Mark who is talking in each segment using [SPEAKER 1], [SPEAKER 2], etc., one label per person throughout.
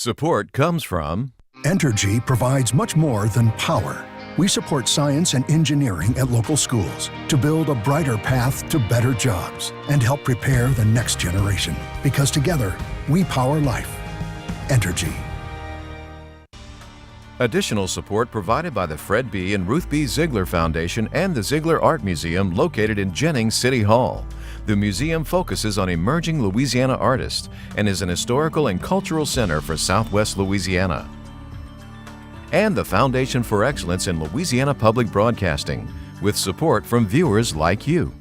[SPEAKER 1] Support comes from
[SPEAKER 2] Entergy provides much more than power. We support science and engineering at local schools to build a brighter path to better jobs and help prepare the next generation. Because together, we power life. Entergy.
[SPEAKER 1] additional support provided by the Fred B. and Ruth B. Ziegler Foundation and the Ziegler Art Museum located in Jennings City Hall. The museum focuses on emerging Louisiana artists and is an historical and cultural center for Southwest Louisiana. And the Foundation for Excellence in Louisiana Public Broadcasting, with support from viewers like you.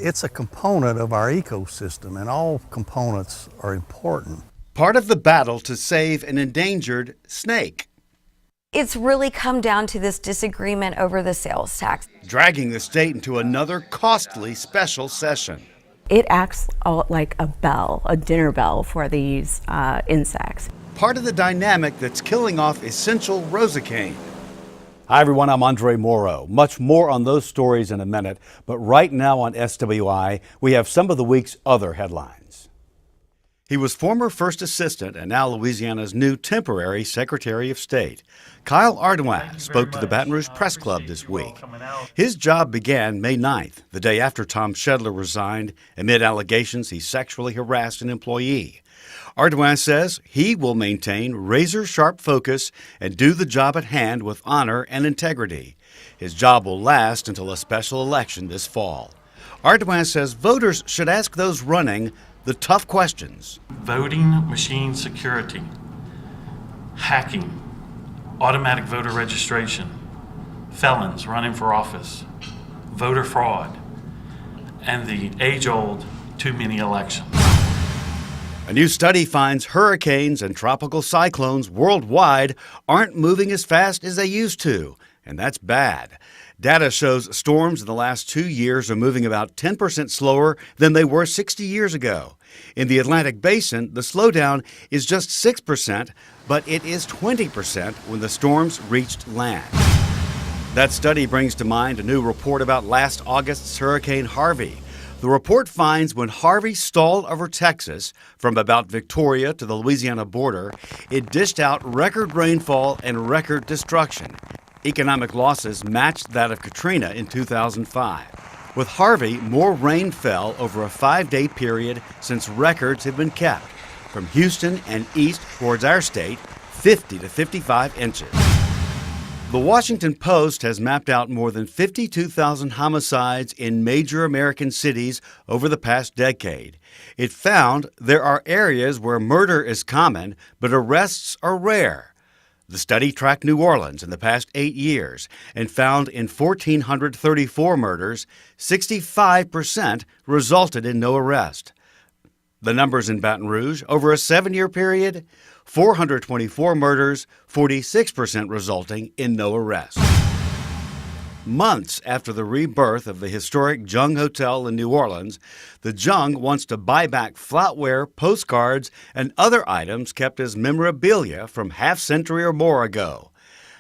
[SPEAKER 3] It's a component of our ecosystem, and all components are important.
[SPEAKER 4] Part of the battle to save an endangered snake.
[SPEAKER 5] It's really come down to this disagreement over the sales tax,
[SPEAKER 4] Dragging the state into another costly special session.
[SPEAKER 6] It acts like a bell, a dinner bell for these insects.
[SPEAKER 4] Part of the dynamic that's killing off essential rosicane.
[SPEAKER 7] Hi everyone, I'm Andre Morrow. Much more on those stories in a minute, but right now on SWI, we have some of the week's other headlines.
[SPEAKER 4] He was former first assistant and now Louisiana's new temporary Secretary of State. Kyle Ardoin spoke to the Baton Rouge Press Club this week. His job began May 9th, the day after Tom Shedler resigned amid allegations he sexually harassed an employee. Ardoin says he will maintain razor-sharp focus and do the job at hand with honor and integrity. His job will last until a special election this fall. Ardoin says voters should ask those running the tough questions.
[SPEAKER 8] Voting machine security, hacking, automatic voter registration, felons running for office, voter fraud, and the age-old too many elections.
[SPEAKER 4] A new study finds hurricanes and tropical cyclones worldwide aren't moving as fast as they used to, and that's bad. Data shows storms in the last 2 years are moving about 10% slower than they were 60 years ago. In the Atlantic Basin, the slowdown is just 6%, but it is 20% when the storms reached land. That study brings to mind a new report about last August's Hurricane Harvey. The report finds when Harvey stalled over Texas from about Victoria to the Louisiana border, it dished out record rainfall and record destruction. Economic losses matched that of Katrina in 2005. With Harvey, more rain fell over a 5-day period since records have been kept. From Houston and east towards our state, 50 to 55 inches. The Washington Post has mapped out more than 52,000 homicides in major American cities over the past decade. It found there are areas where murder is common, but arrests are rare. The study tracked New Orleans in the past 8 years and found in 1,434 murders, 65% resulted in no arrest. The numbers in Baton Rouge, over a 7-year period, 424 murders, 46% resulting in no arrest. Months after the rebirth of the historic Jung Hotel in New Orleans, the Jung wants to buy back flatware, postcards, and other items kept as memorabilia from half-century or more ago.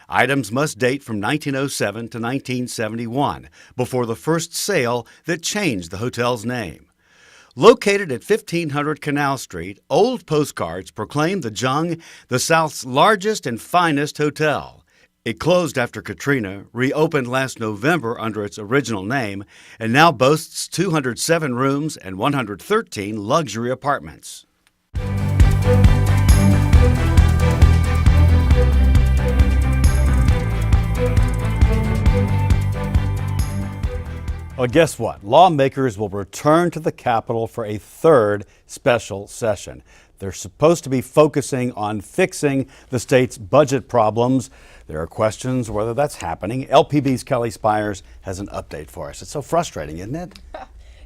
[SPEAKER 4] Items must date from 1907 to 1971, before the first sale that changed the hotel's name. Located at 1500 Canal Street, old postcards proclaim the Jung the South's largest and finest hotel. It closed after Katrina, reopened last November under its original name, and now boasts 207 rooms and 113 luxury apartments.
[SPEAKER 7] Well, guess what? Lawmakers will return to the Capitol for a third special session. They're supposed to be focusing on fixing the state's budget problems. There are questions whether that's happening. LPB's Kelly Spires has an update for us. It's so frustrating, isn't it?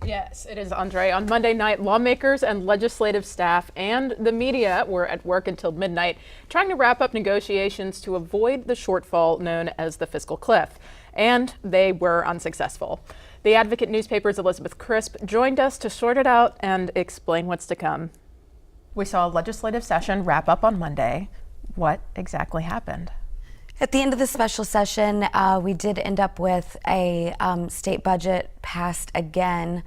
[SPEAKER 9] Yes, it is, Andre. On Monday night, lawmakers and legislative staff and the media were at work until midnight, trying to wrap up negotiations to avoid the shortfall known as the fiscal cliff. And they were unsuccessful. The Advocate newspaper's Elizabeth Crisp joined us to sort it out and explain what's to come.
[SPEAKER 10] We saw a legislative session wrap up on Monday.
[SPEAKER 9] What exactly happened?
[SPEAKER 5] At the end of the special session, we did end up with a state budget passed again.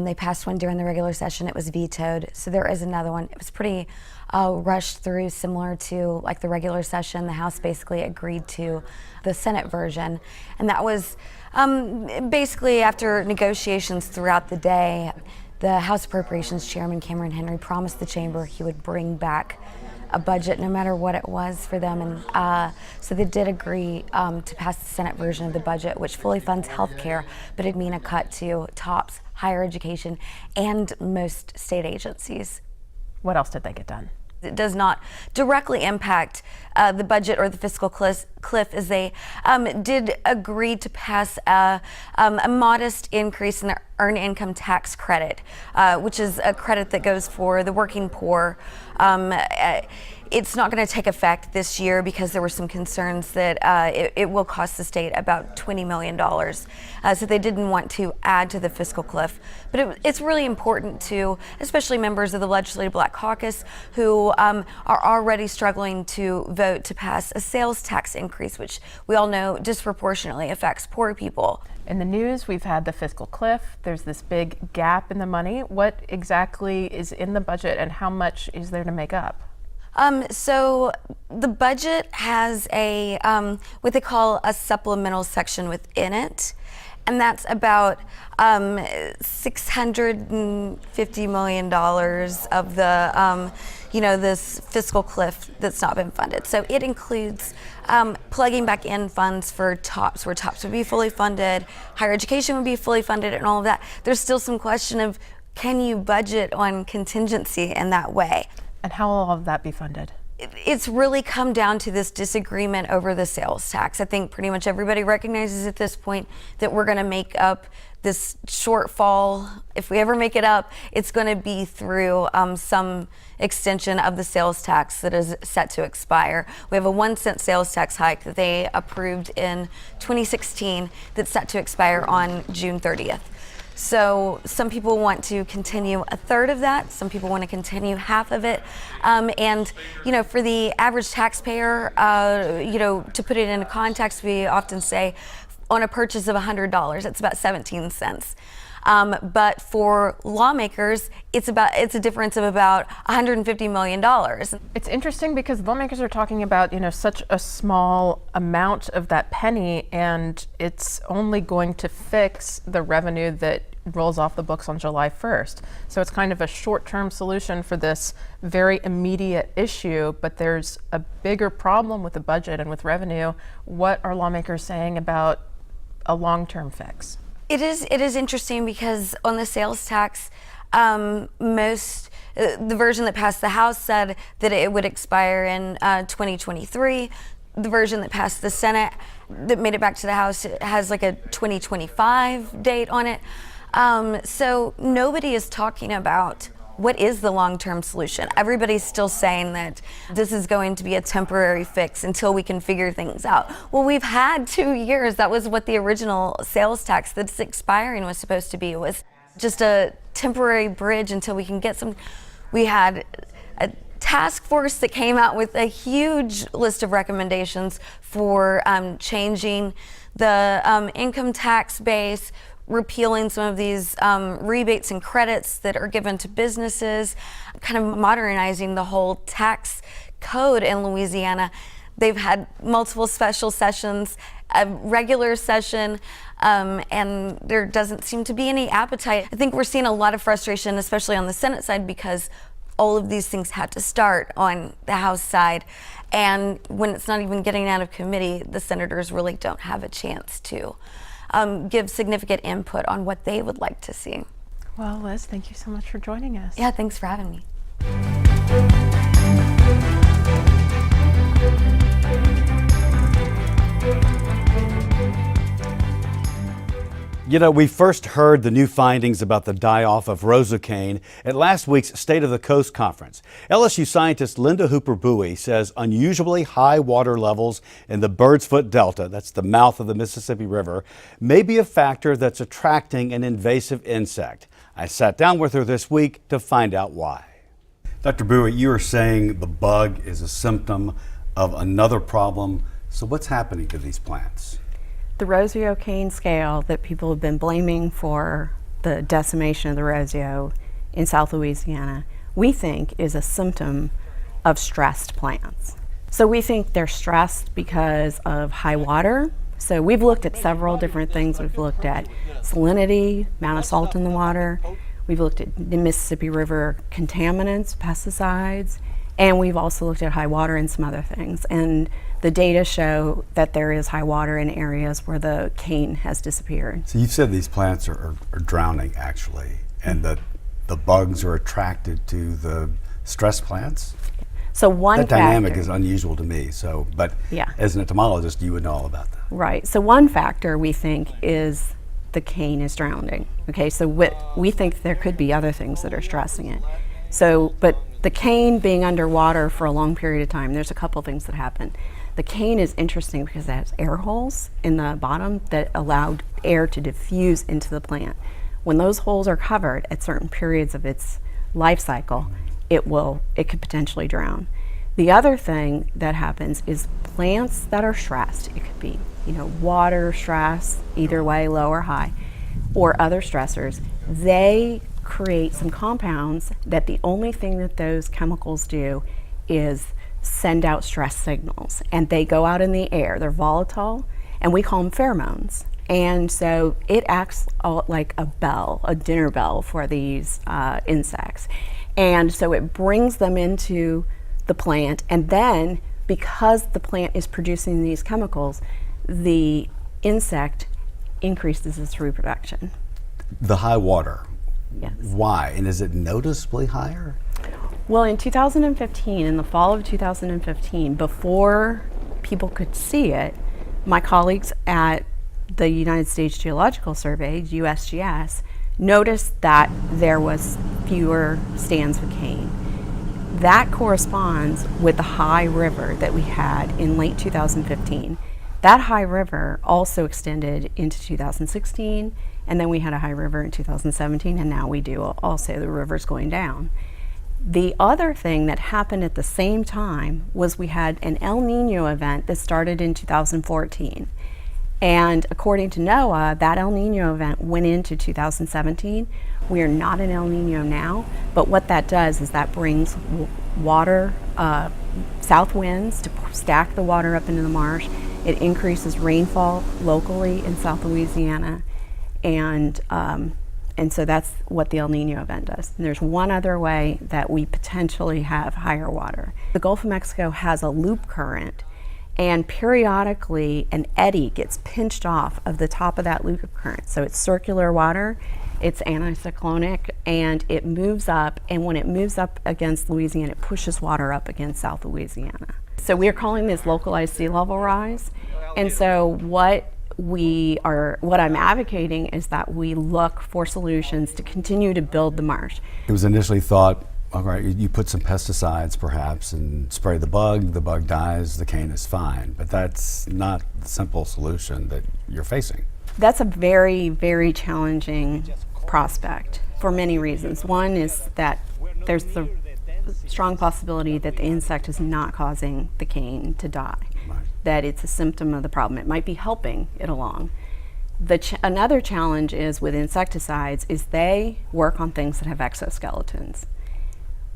[SPEAKER 5] They passed one during the regular session. It was vetoed. So there is another one. It was pretty rushed through, similar to like the regular session. The House basically agreed to the Senate version. And that was basically after negotiations throughout the day. The House Appropriations Chairman, Cameron Henry, promised the chamber he would bring back a budget no matter what it was for them, and so they did agree to pass the Senate version of the budget, which fully funds health care, but it'd mean a cut to TOPS, higher education, and most state agencies.
[SPEAKER 9] What else did they get done?
[SPEAKER 5] It does not directly impact the budget or the fiscal cliff, as they did agree to pass a modest increase in the earned income tax credit, which is a credit that goes for the working poor. It's not going to take effect this year because there were some concerns that it will cost the state about $20 million. So they didn't want to add to the fiscal cliff. But it's really important to, especially members of the Legislative Black Caucus who are already struggling to vote to pass a sales tax increase, which we all know disproportionately affects poor people.
[SPEAKER 9] In the news, we've had the fiscal cliff. There's this big gap in the money. What exactly is in the budget and how much is there to make up?
[SPEAKER 5] So the budget has a what they call a supplemental section within it, and that's about $650 million of the this fiscal cliff that's not been funded. So it includes plugging back in funds for TOPS, where TOPS would be fully funded, higher education would be fully funded, and all of that. There's still some question of, can you budget on contingency in that way?
[SPEAKER 9] And how will all of that be funded?
[SPEAKER 5] It's really come down to this disagreement over the sales tax. I think pretty much everybody recognizes at this point that we're going to make up this shortfall. If we ever make it up, it's going to be through some extension of the sales tax that is set to expire. We have a 1-cent sales tax hike that they approved in 2016 that's set to expire on June 30th. So some people want to continue a third of that. Some people want to continue half of it. And, for the average taxpayer, to put it into context, we often say on a purchase of $100, it's about 17 cents. But for lawmakers, it's a difference of about $150 million.
[SPEAKER 9] It's interesting because lawmakers are talking about, such a small amount of that penny, and it's only going to fix the revenue that rolls off the books on July 1st. So it's kind of a short-term solution for this very immediate issue, but there's a bigger problem with the budget and with revenue. What are lawmakers saying about a long-term fix?
[SPEAKER 5] It is interesting because on the sales tax, the version that passed the House said that it would expire in 2023. The version that passed the Senate that made it back to the House has like a 2025 date on it. So nobody is talking about what is the long-term solution. Everybody's still saying that this is going to be a temporary fix until we can figure things out. Well, we've had 2 years. That was what the original sales tax that's expiring was supposed to be. It was just a temporary bridge until we can get some. We had a task force that came out with a huge list of recommendations for changing the income tax base, repealing some of these rebates and credits that are given to businesses, kind of modernizing the whole tax code in Louisiana. They've had multiple special sessions, a regular session, and there doesn't seem to be any appetite. I think we're seeing a lot of frustration, especially on the Senate side, because all of these things had to start on the House side. And when it's not even getting out of committee, the senators really don't have a chance to give significant input on what they would like to see.
[SPEAKER 9] Well, Liz, thank you so much for joining us.
[SPEAKER 5] Yeah, thanks for having me.
[SPEAKER 7] We first heard the new findings about the die-off of Roseau cane at last week's State of the Coast conference. LSU scientist Linda Hooper-Bowie says unusually high water levels in the Bird's Foot Delta, that's the mouth of the Mississippi River, may be a factor that's attracting an invasive insect. I sat down with her this week to find out why. Dr. Bowie, you are saying the bug is a symptom of another problem. So what's happening to these plants?
[SPEAKER 6] The Roseau cane scale that people have been blaming for the decimation of the Roseau in South Louisiana, we think is a symptom of stressed plants. So we think they're stressed because of high water. So we've looked at several different things. We've looked at salinity, amount of salt in the water. We've looked at the Mississippi River contaminants, pesticides, and we've also looked at high water and some other things. And the data show that there is high water in areas where the cane has disappeared.
[SPEAKER 7] So you've said these plants are drowning actually, and that the bugs are attracted to the stressed plants?
[SPEAKER 6] So one
[SPEAKER 7] that dynamic
[SPEAKER 6] factor
[SPEAKER 7] is unusual to me. So, but
[SPEAKER 6] yeah.
[SPEAKER 7] As an entomologist, you would know all about that.
[SPEAKER 6] Right. So one factor we think is the cane is drowning. Okay. So we think there could be other things that are stressing it. So, but the cane being underwater for a long period of time, there's a couple things that happen. The cane is interesting because it has air holes in the bottom that allow air to diffuse into the plant. When those holes are covered at certain periods of its life cycle, it could potentially drown. The other thing that happens is plants that are stressed, it could be, water stress, either way, low or high, or other stressors, they create some compounds that the only thing that those chemicals do is send out stress signals, and they go out in the air. They're volatile, and we call them pheromones. And so it acts like a bell, a dinner bell for these insects. And so it brings them into the plant, and then because the plant is producing these chemicals, the insect increases its reproduction.
[SPEAKER 7] The high water.
[SPEAKER 6] Yes.
[SPEAKER 7] Why? And is it noticeably higher?
[SPEAKER 6] Well, in 2015, in the fall of 2015, before people could see it, my colleagues at the United States Geological Survey, USGS, noticed that there was fewer stands of cane. That corresponds with the high river that we had in late 2015. That high river also extended into 2016, and then we had a high river in 2017, and now we do also. The river's going down. The other thing that happened at the same time was we had an El Nino event that started in 2014. And according to NOAA, that El Nino event went into 2017. We are not in El Nino now, but what that does is that brings water, south winds to stack the water up into the marsh. It increases rainfall locally in South Louisiana, and so that's what the El Nino event does. And there's one other way that we potentially have higher water. The Gulf of Mexico has a loop current, and periodically an eddy gets pinched off of the top of that loop current. So it's circular water, it's anticyclonic, and it moves up, and when it moves up against Louisiana, it pushes water up against South Louisiana. So we are calling this localized sea level rise. And so what I'm advocating is that we look for solutions to continue to build the marsh.
[SPEAKER 7] It was initially thought, all right, you put some pesticides perhaps and spray the bug dies, the cane is fine. But that's not the simple solution that you're facing.
[SPEAKER 6] That's a very, very challenging prospect for many reasons. One is that there's the strong possibility that the insect is not causing the cane to die, right, that it's a symptom of the problem. It might be helping it along. Another challenge is with insecticides is they work on things that have exoskeletons.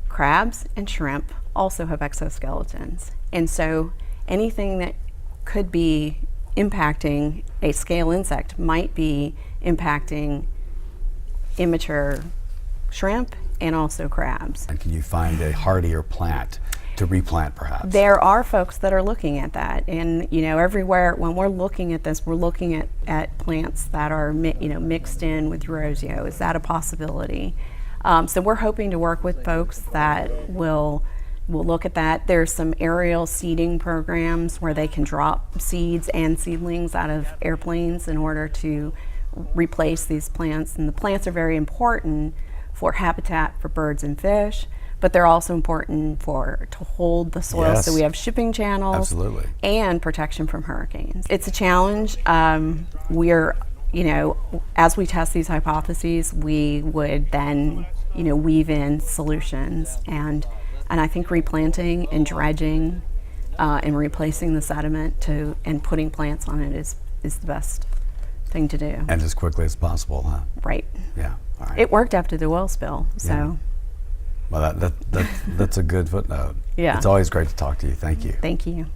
[SPEAKER 6] Crabs and shrimp also have exoskeletons. And so anything that could be impacting a scale insect might be impacting immature shrimp and also crabs.
[SPEAKER 7] And can you find a hardier plant to replant perhaps?
[SPEAKER 6] There are folks that are looking at that, and everywhere when we're looking at this, we're looking at plants that are mixed in with Roseau. Is that a possibility? So we're hoping to work with folks that will look at that. There's some aerial seeding programs where they can drop seeds and seedlings out of airplanes in order to replace these plants. And the plants are very important for habitat for birds and fish, but they're also important to hold the soil.
[SPEAKER 7] Yes.
[SPEAKER 6] So we have shipping channels.
[SPEAKER 7] Absolutely. And
[SPEAKER 6] protection from hurricanes. It's a challenge. We're, as we test these hypotheses, we would then, weave in solutions, and I think replanting and dredging and replacing the sediment and putting plants on it is the best thing to do.
[SPEAKER 7] And as quickly as possible, huh?
[SPEAKER 6] Right.
[SPEAKER 7] Yeah. All right.
[SPEAKER 6] It worked after the oil spill, so.
[SPEAKER 7] Yeah. Well, that's a good footnote.
[SPEAKER 6] Yeah.
[SPEAKER 7] It's always great to talk to you. Thank you.
[SPEAKER 6] Thank you.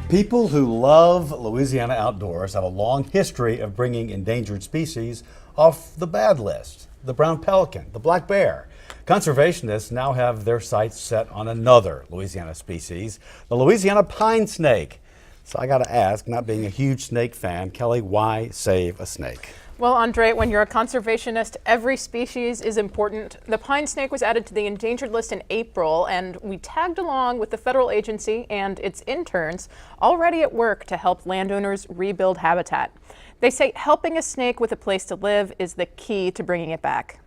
[SPEAKER 7] People who love Louisiana outdoors have a long history of bringing endangered species off the bad list. The brown pelican, the black bear. Conservationists now have their sights set on another Louisiana species, the Louisiana pine snake. So I got to ask, not being a huge snake fan, Kelly, why save a snake?
[SPEAKER 9] Well, Andre, when you're a conservationist, every species is important. The pine snake was added to the endangered list in April, and we tagged along with the federal agency and its interns already at work to help landowners rebuild habitat. They say helping a snake with a place to live is the key to bringing it back.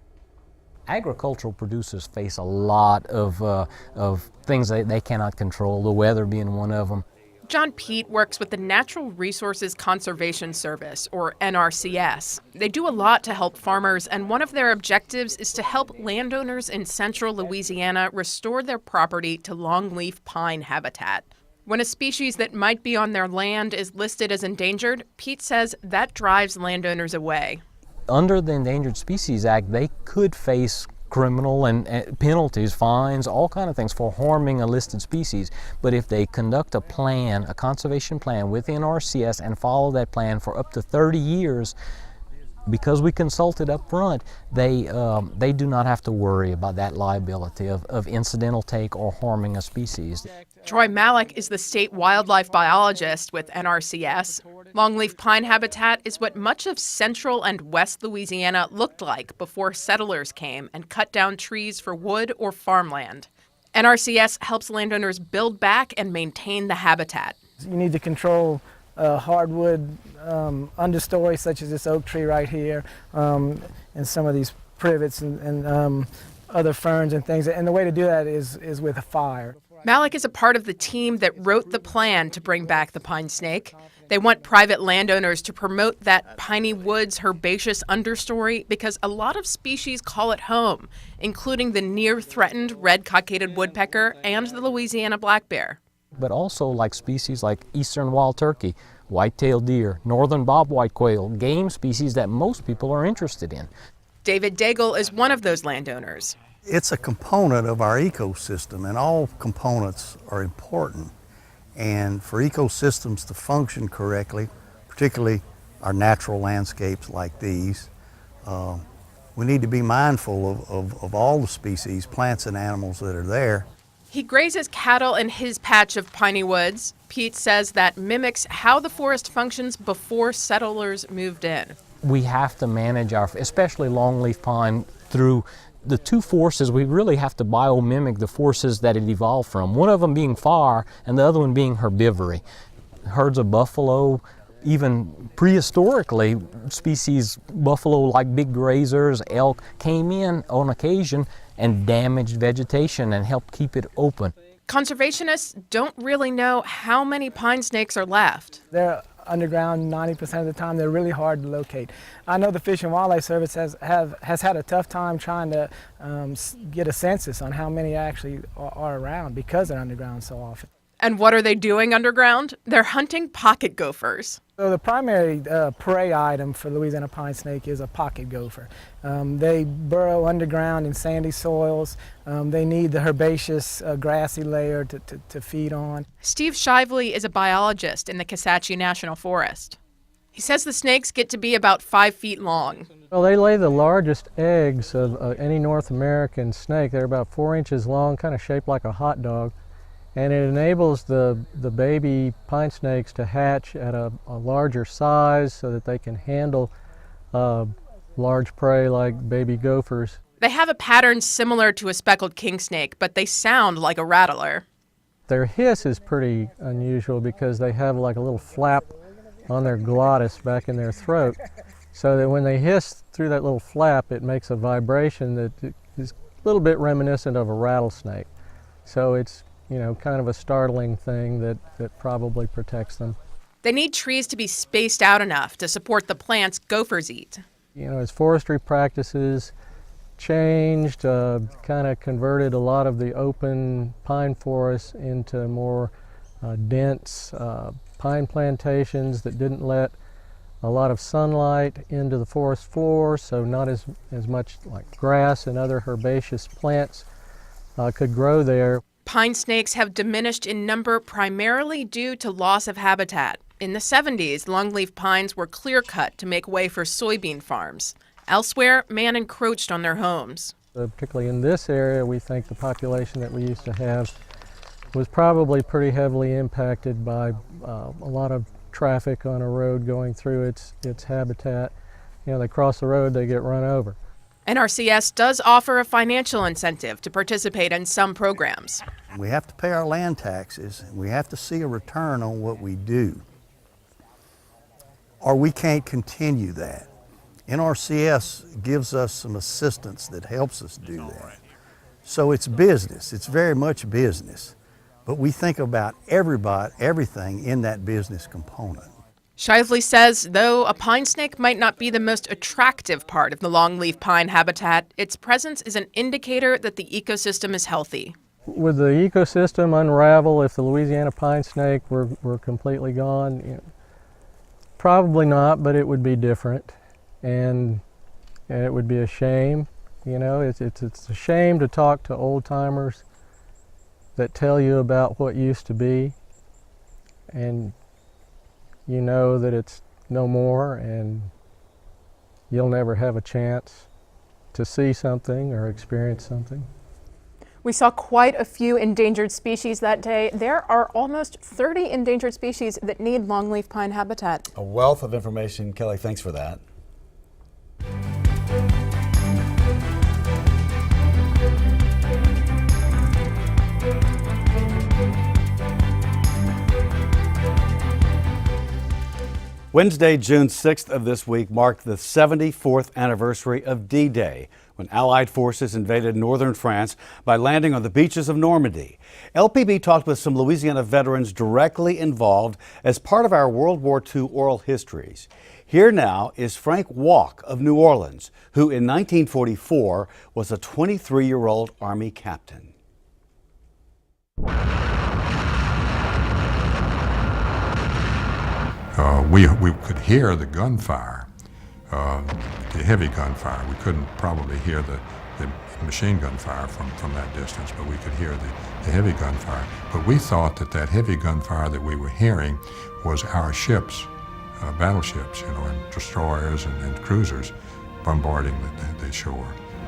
[SPEAKER 10] Agricultural producers face a lot of things that they cannot control, the weather being one of them.
[SPEAKER 9] John Pete works with the Natural Resources Conservation Service, or NRCS. They do a lot to help farmers, and one of their objectives is to help landowners in central Louisiana restore their property to longleaf pine habitat. When a species that might be on their land is listed as endangered, Pete says that drives landowners away.
[SPEAKER 10] Under the Endangered Species Act, they could face criminal and penalties, fines, all kind of things for harming a listed species. But if they conduct a plan, a conservation plan with NRCS and follow that plan for up to 30 years, because we consulted up front, they do not have to worry about that liability of incidental take or harming a species.
[SPEAKER 9] Troy Malik is the state wildlife biologist with NRCS. Longleaf pine habitat is what much of central and west Louisiana looked like before settlers came and cut down trees for wood or farmland. NRCS helps landowners build back and maintain the habitat.
[SPEAKER 11] You need to control hardwood understory, such as this oak tree right here, and some of these privets and other ferns and things. And the way to do that is with a fire.
[SPEAKER 9] Malik is a part of the team that wrote the plan to bring back the pine snake. They want private landowners to promote that piney woods herbaceous understory because a lot of species call it home, including the near-threatened red-cockaded woodpecker and the Louisiana black bear.
[SPEAKER 10] But also like species like eastern wild turkey, white-tailed deer, northern bobwhite quail, game species that most people are interested in.
[SPEAKER 9] David Daigle is one of those landowners.
[SPEAKER 3] It's a component of our ecosystem, and all components are important. And for ecosystems to function correctly, particularly our natural landscapes like these, we need to be mindful of all the species, plants and animals that are there.
[SPEAKER 9] He grazes cattle in his patch of piney woods. Pete says that mimics how the forest functions before settlers moved in.
[SPEAKER 10] We have to manage our, especially longleaf pine, through the two forces. We really have to biomimic the forces that it evolved from. One of them being fire and the other one being herbivory. Herds of buffalo, even prehistorically, species buffalo like big grazers, elk, came in on occasion and damaged vegetation and helped keep it open.
[SPEAKER 9] Conservationists don't really know how many pine snakes are left.
[SPEAKER 11] They're underground 90% of the time. They're really hard to locate. I know the Fish and Wildlife Service has had a tough time trying to get a census on how many actually are around because they're underground so often.
[SPEAKER 9] And what are they doing underground? They're hunting pocket gophers.
[SPEAKER 11] So the primary prey item for Louisiana pine snake is a pocket gopher. They burrow underground in sandy soils. They need the herbaceous grassy layer to feed on.
[SPEAKER 9] Steve Shively is a biologist in the Kisatchie National Forest. He says the snakes get to be about 5 feet long.
[SPEAKER 12] Well, they lay the largest eggs of any North American snake. They're about 4 inches long, kind of shaped like a hot dog. And it enables the baby pine snakes to hatch at a larger size so that they can handle large prey like baby gophers.
[SPEAKER 9] They have a pattern similar to a speckled king snake, but they sound like a rattler.
[SPEAKER 12] Their hiss is pretty unusual because they have like a little flap on their glottis back in their throat, so that when they hiss through that little flap, it makes a vibration that is a little bit reminiscent of a rattlesnake. So it's, you know, kind of a startling thing that probably protects them.
[SPEAKER 9] They need trees to be spaced out enough to support the plants gophers eat.
[SPEAKER 12] You know, as forestry practices changed, kind of converted a lot of the open pine forests into more dense pine plantations that didn't let a lot of sunlight into the forest floor, so not as much like grass and other herbaceous plants could grow there.
[SPEAKER 9] Pine snakes have diminished in number primarily due to loss of habitat. In the 70s, longleaf pines were clear-cut to make way for soybean farms. Elsewhere, man encroached on their homes.
[SPEAKER 12] Particularly in this area, we think the population that we used to have was probably pretty heavily impacted by a lot of traffic on a road going through its habitat. You know, they cross the road, they get run over.
[SPEAKER 9] NRCS does offer a financial incentive to participate in some programs.
[SPEAKER 3] We have to pay our land taxes, and we have to see a return on what we do, or we can't continue that. NRCS gives us some assistance that helps us do that. So it's business, it's very much business, but we think about everything in that business component.
[SPEAKER 9] Shively says, though a pine snake might not be the most attractive part of the longleaf pine habitat, its presence is an indicator that the ecosystem is healthy.
[SPEAKER 12] Would the ecosystem unravel if the Louisiana pine snake were completely gone? You know, probably not, but it would be different, and it would be a shame. You know, it's a shame to talk to old timers that tell you about what used to be, and you know that it's no more, and you'll never have a chance to see something or experience something.
[SPEAKER 9] We saw quite a few endangered species that day. There are almost 30 endangered species that need longleaf pine habitat.
[SPEAKER 7] A wealth of information. Kelly, thanks for that. Wednesday, June 6th of this week marked the 74th anniversary of D-Day, when Allied forces invaded northern France by landing on the beaches of Normandy. LPB talked with some Louisiana veterans directly involved as part of our World War II oral histories. Here now is Frank Walk of New Orleans, who in 1944 was a 23-year-old Army captain.
[SPEAKER 13] We could hear the gunfire, the heavy gunfire. We couldn't probably hear the machine gun fire from that distance, but we could hear the heavy gunfire. But we thought that heavy gunfire that we were hearing was our ships, battleships, you know, and destroyers and cruisers bombarding the shore.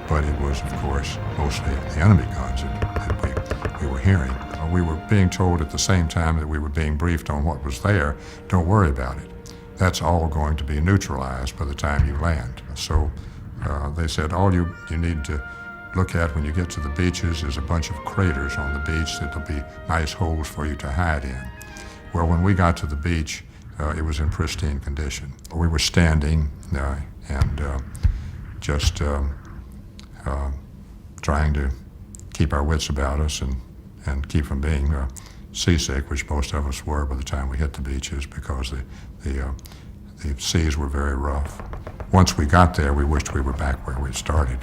[SPEAKER 13] But it was, of course, mostly the enemy guns that we were hearing. We were being told at the same time that we were being briefed on what was there, don't worry about it. That's all going to be neutralized by the time you land. So they said all you need to look at when you get to the beaches is a bunch of craters on the beach that'll be nice holes for you to hide in. Well, when we got to the beach, it was in pristine condition. We were standing and just trying to keep our wits about us and keep from being seasick, which most of us were by the time we hit the beaches, because the seas were very rough. Once we got there, we wished we were back where we started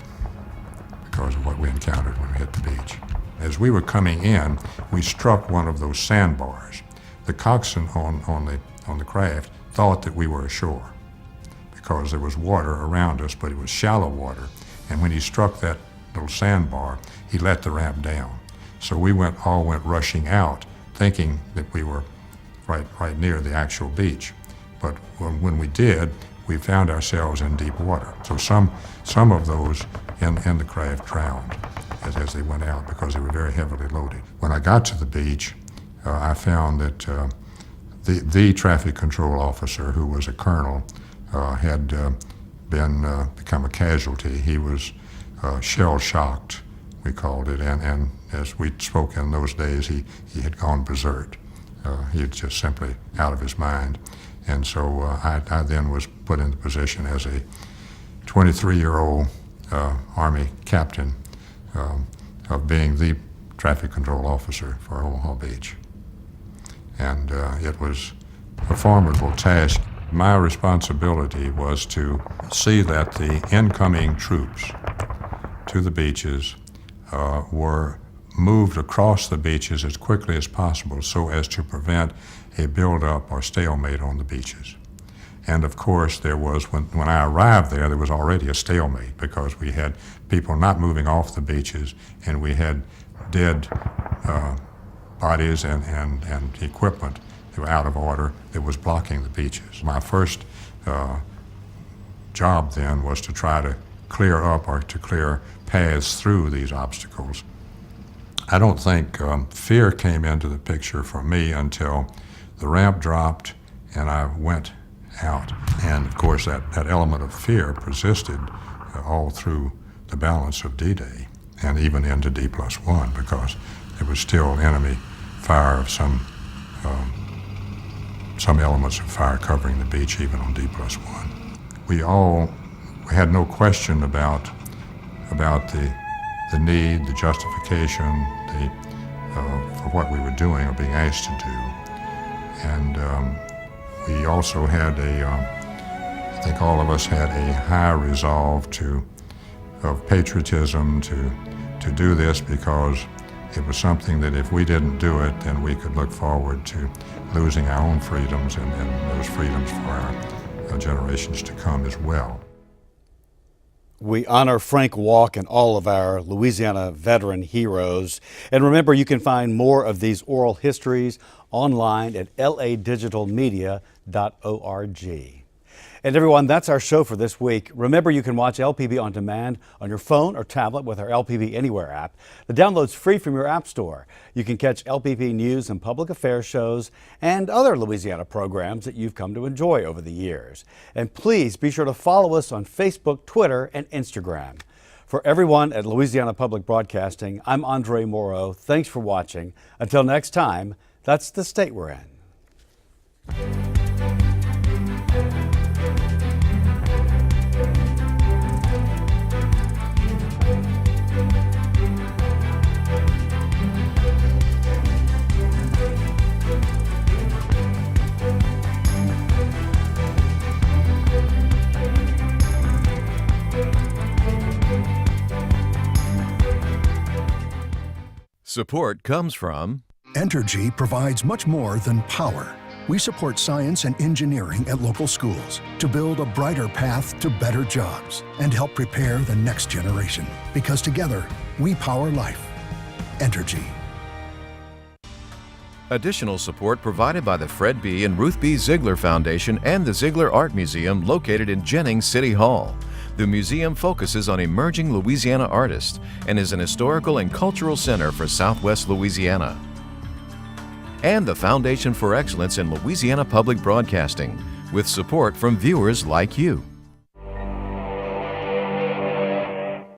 [SPEAKER 13] because of what we encountered when we hit the beach. As we were coming in, we struck one of those sandbars. The coxswain on the craft thought that we were ashore because there was water around us, but it was shallow water. And when he struck that little sandbar, he let the ramp down. So we all went rushing out, thinking that we were right near the actual beach. But when we did, we found ourselves in deep water. So some of those in the craft drowned as they went out because they were very heavily loaded. When I got to the beach, I found that the traffic control officer, who was a colonel, had become a casualty. He was shell-shocked, we called it, and as we spoke in those days, he had gone berserk. He was just simply out of his mind. And so I then was put in the position as a 23-year-old Army captain of being the traffic control officer for Omaha Beach. And it was a formidable task. My responsibility was to see that the incoming troops to the beaches were moved across the beaches as quickly as possible so as to prevent a buildup or stalemate on the beaches. And of course, there was, when I arrived there was already a stalemate because we had people not moving off the beaches and we had dead bodies and equipment that were out of order that was blocking the beaches. My first job then was to try to clear up or to clear paths through these obstacles. I don't think fear came into the picture for me until the ramp dropped and I went out. And of course that element of fear persisted all through the balance of D-Day and even into D+1 because there was still enemy fire of some elements of fire covering the beach even on D+1. We had no question about the need, the justification for what we were doing or being asked to do. And we also had I think all of us had a high resolve of patriotism to do this because it was something that if we didn't do it, then we could look forward to losing our own freedoms and those freedoms for our generations to come as well.
[SPEAKER 7] We honor Frank Walk and all of our Louisiana veteran heroes. And remember, you can find more of these oral histories online at ladigitalmedia.org. And everyone, that's our show for this week. Remember, you can watch LPB On Demand on your phone or tablet with our LPB Anywhere app. The download's free from your app store. You can catch LPB news and public affairs shows and other Louisiana programs that you've come to enjoy over the years. And please be sure to follow us on Facebook, Twitter, and Instagram. For everyone at Louisiana Public Broadcasting, I'm Andre Moreau. Thanks for watching. Until next time, that's the state we're in.
[SPEAKER 1] Support comes from
[SPEAKER 2] Entergy provides much more than power. We support science and engineering at local schools to build a brighter path to better jobs and help prepare the next generation. Because together, we power life. Entergy.
[SPEAKER 1] Additional support provided by the Fred B. and Ruth B. Ziegler Foundation and the Ziegler Art Museum located in Jennings City Hall. The museum focuses on emerging Louisiana artists and is an historical and cultural center for Southwest Louisiana. And the Foundation for Excellence in Louisiana Public Broadcasting, with support from viewers like you.